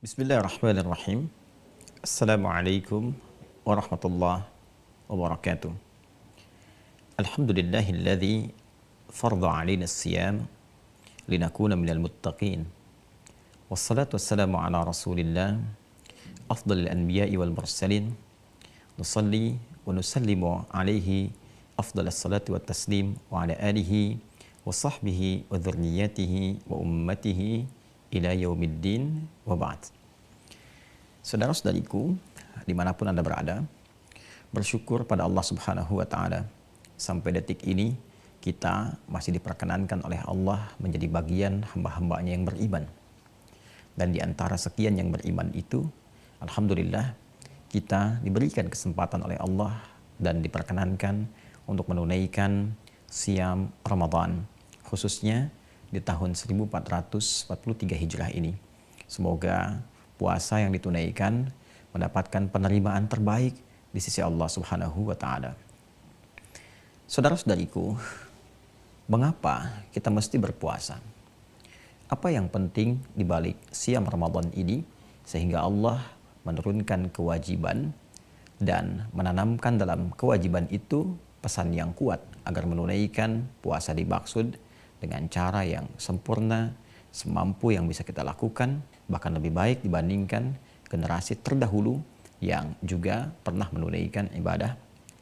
Bismillahirrahmanirrahim. Assalamualaikum warahmatullahi wabarakatuh. Alhamdulillahilladzi farda alaina as-siyam linakuna minal muttaqin. Wassalatu wassalamu ala Rasulillah afdhalil anbiya'i wal mursalin. Nusalli wa nusallimu alaihi afdhalas salati wat taslim wa ala alihi wa sahbihi wa dzurriyyatihi wa ummatihi ila yaumiddin wa ba'd. Saudara-saudariku, dimanapun Anda berada, bersyukur pada Allah Subhanahu wa Ta'ala. Sampai detik ini, kita masih diperkenankan oleh Allah menjadi bagian hamba-hambanya yang beriman. Dan di antara sekian yang beriman itu, alhamdulillah, kita diberikan kesempatan oleh Allah dan diperkenankan untuk menunaikan siam Ramadan, khususnya di tahun 1443 Hijrah ini. Semoga puasa yang ditunaikan mendapatkan penerimaan terbaik di sisi Allah Subhanahu wa Ta'ala. Saudara-saudariku, mengapa kita mesti berpuasa? Apa yang penting di balik siam Ramadan ini sehingga Allah menurunkan kewajiban dan menanamkan dalam kewajiban itu pesan yang kuat agar menunaikan puasa dimaksud dengan cara yang sempurna, semampu yang bisa kita lakukan, bahkan lebih baik dibandingkan generasi terdahulu yang juga pernah menunaikan ibadah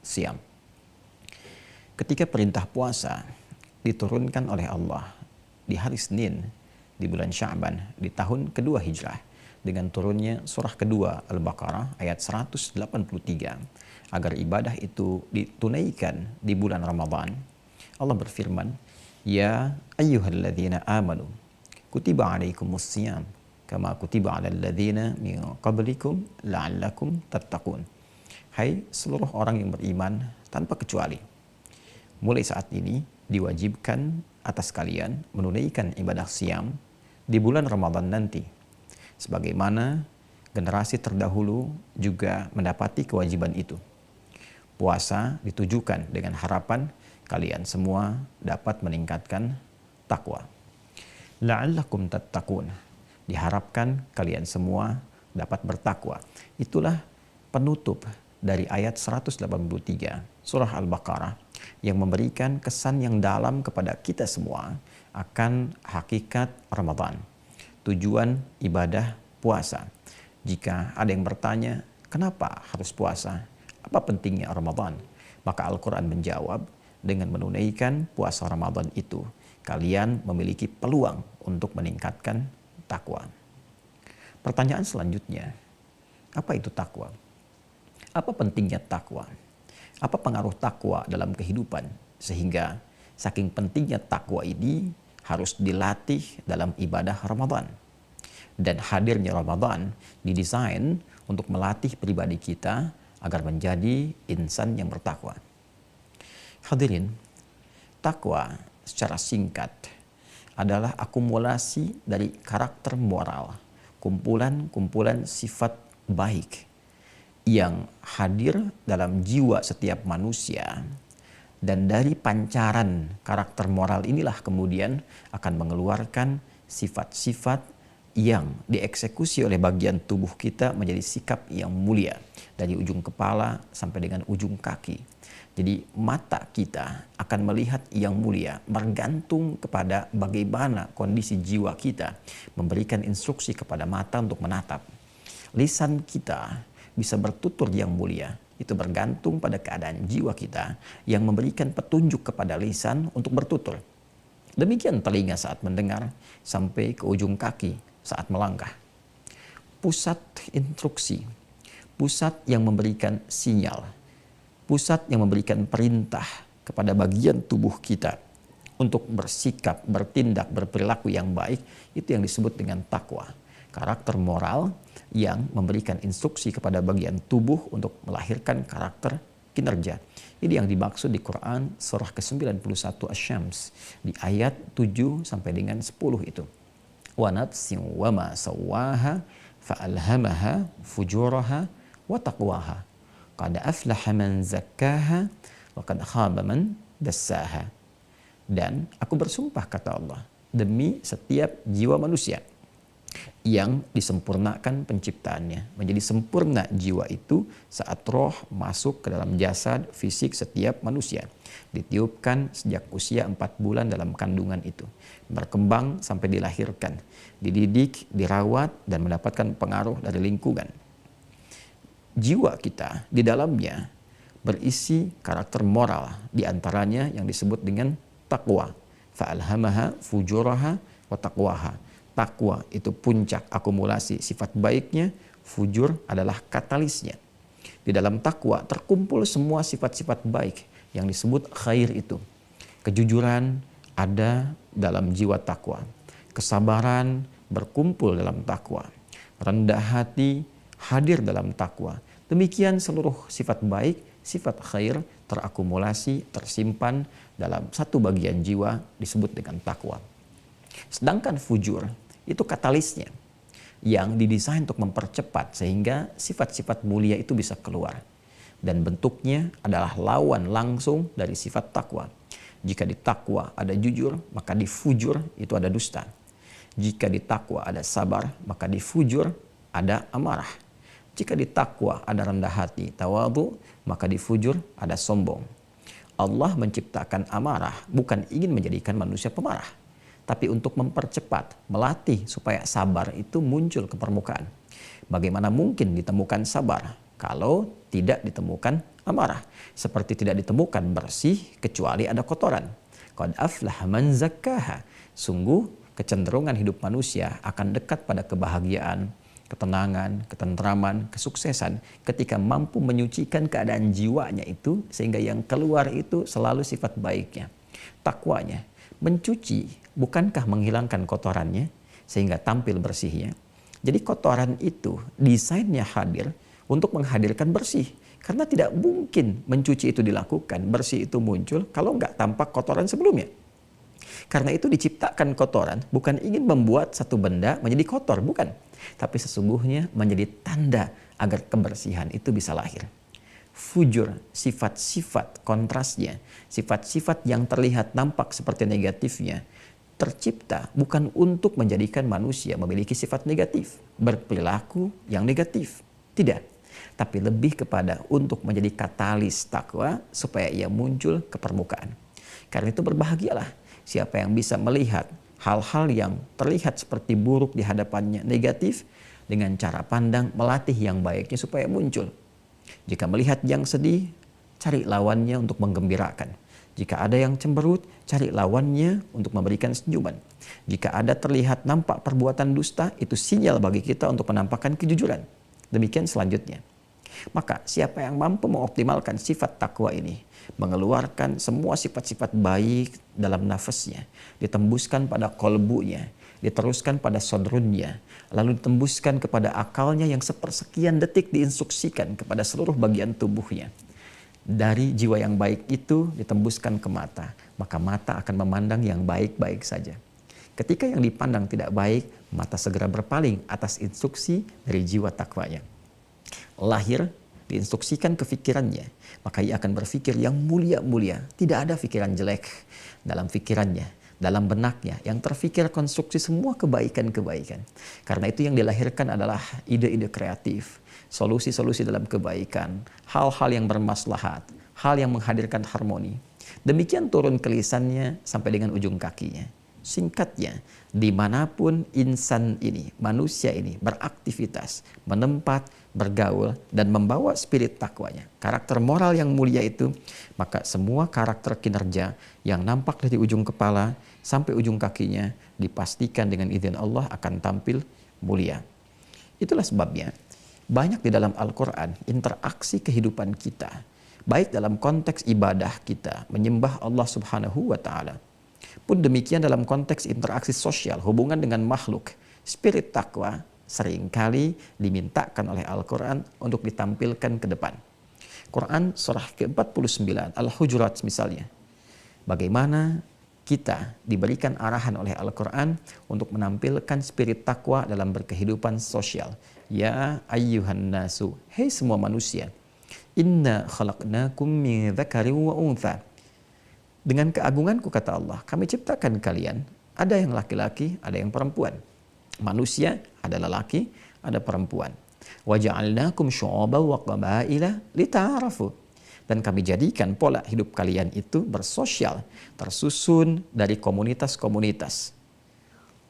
siam. Ketika perintah puasa diturunkan oleh Allah di hari Senin di bulan Sya'ban di tahun kedua Hijrah dengan turunnya surah kedua Al-Baqarah ayat 183 agar ibadah itu ditunaikan di bulan Ramadan, Allah berfirman, "Ya ayyuhalladzina amanu kutiba alaikumus siyam kama kutiba alal ladzina min qablikum la'allakum tattaqun." Hai seluruh orang yang beriman tanpa kecuali, mulai saat ini diwajibkan atas kalian menunaikan ibadah siam di bulan Ramadan nanti, sebagaimana generasi terdahulu juga mendapati kewajiban itu. Puasa ditujukan dengan harapan kalian semua dapat meningkatkan takwa. La'allakum tattaqun, diharapkan kalian semua dapat bertakwa. Itulah penutup dari ayat 183 surah Al-Baqarah yang memberikan kesan yang dalam kepada kita semua akan hakikat Ramadan, tujuan ibadah puasa. Jika ada yang bertanya, kenapa harus puasa? Apa pentingnya Ramadan? Maka Al-Quran menjawab, dengan menunaikan puasa Ramadan itu, kalian memiliki peluang untuk meningkatkan takwa. Pertanyaan selanjutnya, apa itu takwa? Apa pentingnya takwa? Apa pengaruh takwa dalam kehidupan? Sehingga saking pentingnya takwa ini harus dilatih dalam ibadah Ramadan. Dan hadirnya Ramadan didesain untuk melatih pribadi kita agar menjadi insan yang bertakwa. Hadirin, takwa secara singkat adalah akumulasi dari karakter moral, kumpulan-kumpulan sifat baik yang hadir dalam jiwa setiap manusia, dan dari pancaran karakter moral inilah kemudian akan mengeluarkan sifat-sifat yang dieksekusi oleh bagian tubuh kita menjadi sikap yang mulia dari ujung kepala sampai dengan ujung kaki. Jadi mata kita akan melihat yang mulia bergantung kepada bagaimana kondisi jiwa kita memberikan instruksi kepada mata untuk menatap. Lisan kita bisa bertutur yang mulia, itu bergantung pada keadaan jiwa kita yang memberikan petunjuk kepada lisan untuk bertutur. Demikian telinga saat mendengar sampai ke ujung kaki saat melangkah. Pusat instruksi, pusat yang memberikan sinyal, pusat yang memberikan perintah kepada bagian tubuh kita untuk bersikap, bertindak, berperilaku yang baik, itu yang disebut dengan takwa. Karakter moral yang memberikan instruksi kepada bagian tubuh untuk melahirkan karakter kinerja. Ini yang dimaksud di Quran surah ke-91 Asy-Syams di ayat 7 sampai dengan 10 itu. Wa nafsin wa ma sawwaha fa'alhamaha fujuraha wa taqwaha. Qad aflaha man zakkaha wa qad khaba man dassaha. Dan aku bersumpah, kata Allah, demi setiap jiwa manusia yang disempurnakan penciptaannya. Menjadi sempurna jiwa itu saat roh masuk ke dalam jasad fisik setiap manusia. Ditiupkan sejak usia 4 bulan dalam kandungan itu. Berkembang sampai dilahirkan. Dididik, dirawat, dan mendapatkan pengaruh dari lingkungan. Jiwa kita di dalamnya berisi karakter moral, diantaranya yang disebut dengan taqwa. Fa'alhamaha fujuraha wa taqwaha. Takwa itu puncak akumulasi sifat baiknya, fujur adalah katalisnya. Di dalam takwa terkumpul semua sifat-sifat baik yang disebut khair itu. Kejujuran ada dalam jiwa takwa. Kesabaran berkumpul dalam takwa. Rendah hati hadir dalam takwa. Demikian seluruh sifat baik, sifat khair terakumulasi, tersimpan dalam satu bagian jiwa disebut dengan takwa. Sedangkan fujur itu katalisnya yang didesain untuk mempercepat sehingga sifat-sifat mulia itu bisa keluar. Dan bentuknya adalah lawan langsung dari sifat takwa. Jika di takwa ada jujur, maka di fujur itu ada dusta. Jika di takwa ada sabar, maka di fujur ada amarah. Jika di takwa ada rendah hati, tawadhu, maka di fujur ada sombong. Allah menciptakan amarah bukan ingin menjadikan manusia pemarah, tapi untuk mempercepat, melatih supaya sabar itu muncul ke permukaan. Bagaimana mungkin ditemukan sabar kalau tidak ditemukan amarah? Seperti tidak ditemukan bersih kecuali ada kotoran. Qad aflaha man zakkaha. Sungguh kecenderungan hidup manusia akan dekat pada kebahagiaan, ketenangan, ketentraman, kesuksesan ketika mampu menyucikan keadaan jiwanya itu sehingga yang keluar itu selalu sifat baiknya. Takwanya mencuci, bukankah menghilangkan kotorannya sehingga tampil bersihnya? Jadi kotoran itu desainnya hadir untuk menghadirkan bersih. Karena tidak mungkin mencuci itu dilakukan, bersih itu muncul kalau nggak tampak kotoran sebelumnya. Karena itu diciptakan kotoran bukan ingin membuat satu benda menjadi kotor, bukan. Tapi sesungguhnya menjadi tanda agar kebersihan itu bisa lahir. Fujur, sifat-sifat kontrasnya, sifat-sifat yang terlihat nampak seperti negatifnya, tercipta bukan untuk menjadikan manusia memiliki sifat negatif, berperilaku yang negatif. Tidak, tapi lebih kepada untuk menjadi katalis takwa supaya ia muncul ke permukaan. Karena itu berbahagialah siapa yang bisa melihat hal-hal yang terlihat seperti buruk di hadapannya negatif dengan cara pandang melatih yang baiknya supaya muncul. Jika melihat yang sedih, cari lawannya untuk menggembirakan. Jika ada yang cemberut, cari lawannya untuk memberikan senyuman. Jika ada terlihat nampak perbuatan dusta, itu sinyal bagi kita untuk menampakkan kejujuran. Demikian selanjutnya. Maka siapa yang mampu mengoptimalkan sifat takwa ini, mengeluarkan semua sifat-sifat baik dalam nafasnya, ditembuskan pada kolbunya, diteruskan pada sodrunnya, lalu ditembuskan kepada akalnya yang sepersekian detik diinstruksikan kepada seluruh bagian tubuhnya. Dari jiwa yang baik itu ditembuskan ke mata, maka mata akan memandang yang baik-baik saja. Ketika yang dipandang tidak baik, mata segera berpaling atas instruksi dari jiwa takwanya. Lahir diinstruksikan ke pikirannya, maka ia akan berpikir yang mulia-mulia. Tidak ada pikiran jelek dalam pikirannya, dalam benaknya, yang terfikir konstruksi semua kebaikan-kebaikan. Karena itu yang dilahirkan adalah ide-ide kreatif, solusi-solusi dalam kebaikan, hal-hal yang bermaslahat, hal yang menghadirkan harmoni. Demikian turun ke lisannya sampai dengan ujung kakinya. Singkatnya, dimanapun insan ini, manusia ini beraktivitas, menempat, bergaul, dan membawa spirit takwanya, karakter moral yang mulia itu, maka semua karakter kinerja yang nampak dari ujung kepala sampai ujung kakinya dipastikan dengan izin Allah akan tampil mulia. Itulah sebabnya banyak di dalam Al-Quran interaksi kehidupan kita, baik dalam konteks ibadah kita, menyembah Allah Subhanahu wa Ta'ala, pun demikian dalam konteks interaksi sosial, hubungan dengan makhluk. Spirit takwa seringkali dimintakan oleh Al-Quran untuk ditampilkan ke depan. Quran surah ke-49 Al-Hujurat misalnya. Bagaimana kita diberikan arahan oleh Al-Quran untuk menampilkan spirit takwa dalam berkehidupan sosial. Ya ayyuhan nasu, hei semua manusia, inna khalaqnakum min dzakarin wa untha. Dengan keagunganku kata Allah, kami ciptakan kalian, ada yang laki-laki, ada yang perempuan. Manusia ada lelaki, ada perempuan. Wa ja'alnakum syu'uban wa qabaila lita'arafu. Dan kami jadikan pola hidup kalian itu bersosial, tersusun dari komunitas-komunitas.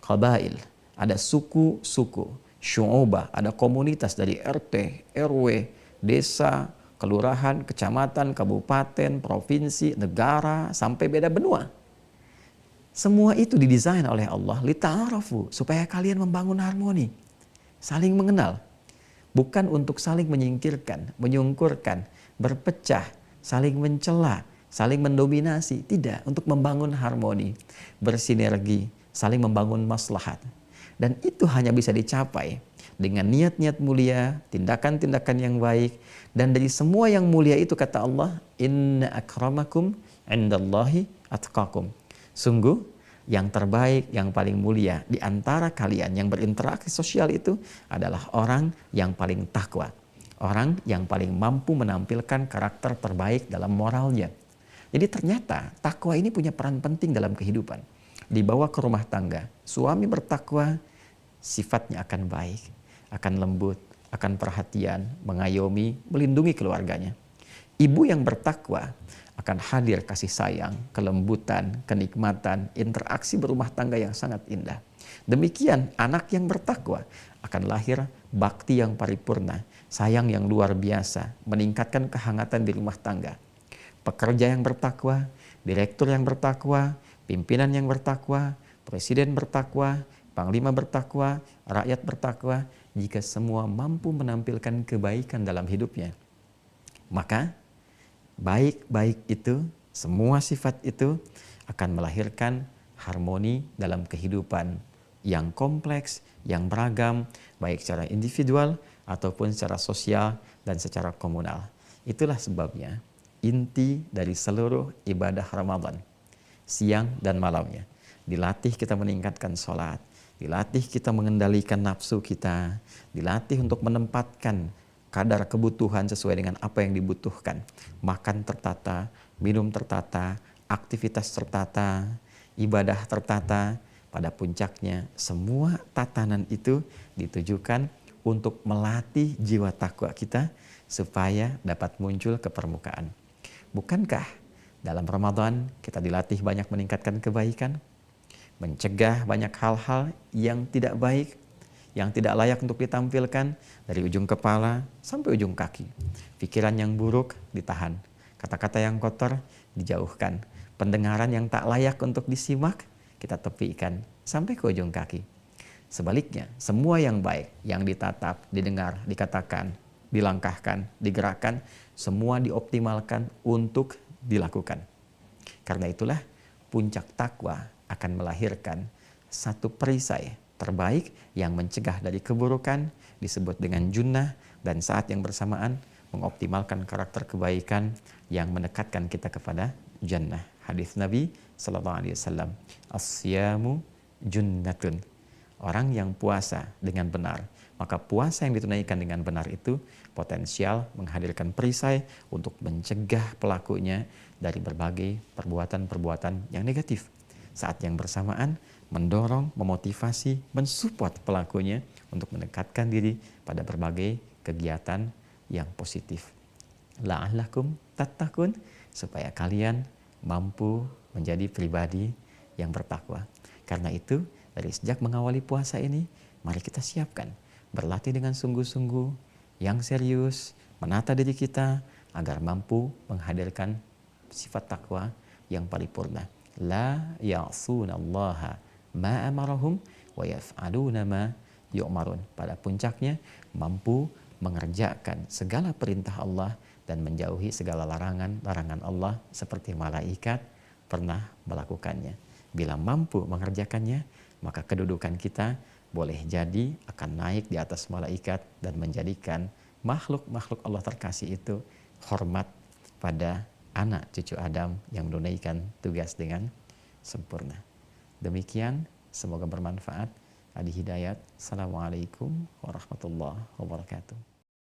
Qabail, ada suku-suku. Syu'ubah, ada komunitas dari RT, RW, desa, kelurahan, kecamatan, kabupaten, provinsi, negara, sampai beda benua. Semua itu didesain oleh Allah lita'arafu, supaya kalian membangun harmoni, saling mengenal. Bukan untuk saling menyingkirkan, menyungkurkan, berpecah, saling mencela, saling mendominasi. Tidak, untuk membangun harmoni, bersinergi, saling membangun maslahat. Dan itu hanya bisa dicapai dengan niat-niat mulia, tindakan-tindakan yang baik. Dan dari semua yang mulia itu kata Allah, inna akramakum indallahi atqakum. Sungguh yang terbaik, yang paling mulia di antara kalian yang berinteraksi sosial itu adalah orang yang paling takwa. Orang yang paling mampu menampilkan karakter terbaik dalam moralnya. Jadi ternyata takwa ini punya peran penting dalam kehidupan. Dibawa ke rumah tangga, suami bertakwa, sifatnya akan baik, akan lembut, akan perhatian, mengayomi, melindungi keluarganya. Ibu yang bertakwa akan hadir kasih sayang, kelembutan, kenikmatan, interaksi berumah tangga yang sangat indah. Demikian anak yang bertakwa akan lahir bakti yang paripurna, sayang yang luar biasa, meningkatkan kehangatan di rumah tangga. Pekerja yang bertakwa, direktur yang bertakwa, pimpinan yang bertakwa, presiden bertakwa, panglima bertakwa, rakyat bertakwa. Jika semua mampu menampilkan kebaikan dalam hidupnya, maka baik-baik itu, semua sifat itu akan melahirkan harmoni dalam kehidupan yang kompleks, yang beragam, baik secara individual ataupun secara sosial dan secara komunal. Itulah sebabnya inti dari seluruh ibadah Ramadan, siang dan malamnya, dilatih kita meningkatkan sholat, dilatih kita mengendalikan nafsu kita, dilatih untuk menempatkan kadar kebutuhan sesuai dengan apa yang dibutuhkan. Makan tertata, minum tertata, aktivitas tertata, ibadah tertata. Pada puncaknya, semua tatanan itu ditujukan untuk melatih jiwa takwa kita supaya dapat muncul ke permukaan. Bukankah dalam Ramadan kita dilatih banyak meningkatkan kebaikan, mencegah banyak hal-hal yang tidak baik, yang tidak layak untuk ditampilkan, dari ujung kepala sampai ujung kaki. Pikiran yang buruk ditahan, kata-kata yang kotor dijauhkan, pendengaran yang tak layak untuk disimak kita tepikan sampai ke ujung kaki. Sebaliknya, semua yang baik, yang ditatap, didengar, dikatakan, dilangkahkan, digerakkan, semua dioptimalkan untuk dilakukan. Karena itulah puncak takwa akan melahirkan satu perisai terbaik yang mencegah dari keburukan, disebut dengan junnah, dan saat yang bersamaan mengoptimalkan karakter kebaikan yang mendekatkan kita kepada jannah. Hadis Nabi sallallahu alaihi wasallam, as-siyamu junnatun. Orang yang puasa dengan benar, maka puasa yang ditunaikan dengan benar itu potensial menghadirkan perisai untuk mencegah pelakunya dari berbagai perbuatan-perbuatan yang negatif. Saat yang bersamaan mendorong, memotivasi, mensupport pelakunya untuk mendekatkan diri pada berbagai kegiatan yang positif. La'allakum tattaqun, supaya kalian mampu menjadi pribadi yang bertakwa. Karena itu, dari sejak mengawali puasa ini, mari kita siapkan, berlatih dengan sungguh-sungguh, yang serius, menata diri kita agar mampu menghadirkan sifat takwa yang paripurna. La ya'sunallaha ma amarahum wa yaf'aluna ma yu'marun. Pada puncaknya, mampu mengerjakan segala perintah Allah dan menjauhi segala larangan Allah seperti malaikat pernah melakukannya. Bila mampu mengerjakannya, maka kedudukan kita boleh jadi akan naik di atas malaikat dan menjadikan makhluk-makhluk Allah terkasih itu hormat pada anak cucu Adam yang menunaikan tugas dengan sempurna. Demikian, semoga bermanfaat. Adi Hidayat. Assalamualaikum warahmatullahi wabarakatuh.